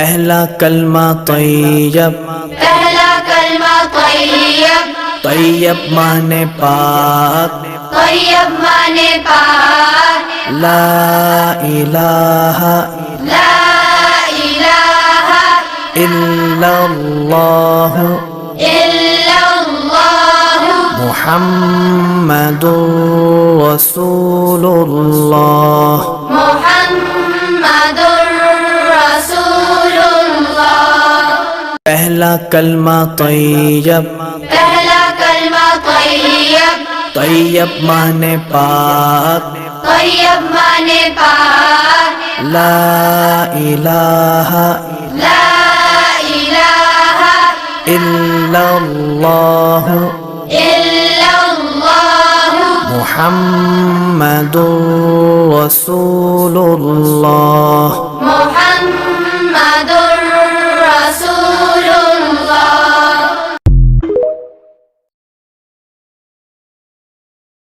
پہلا کلمہ طیب، پہلا کلمہ طیب، طیب مانے پاک، طیب مانے پاک، لا الہ لا الہ الا اللہ الا اللہ محمد رسول اللہ۔ محمد رسول اللہ۔ پہلا کلمہ طیب، پہلا کلمہ طیب، طیب مانے پاک، طیب مانے پاک، لا الہ لا الہ الا اللہ الا اللہ محمد رسول اللہ۔ محمد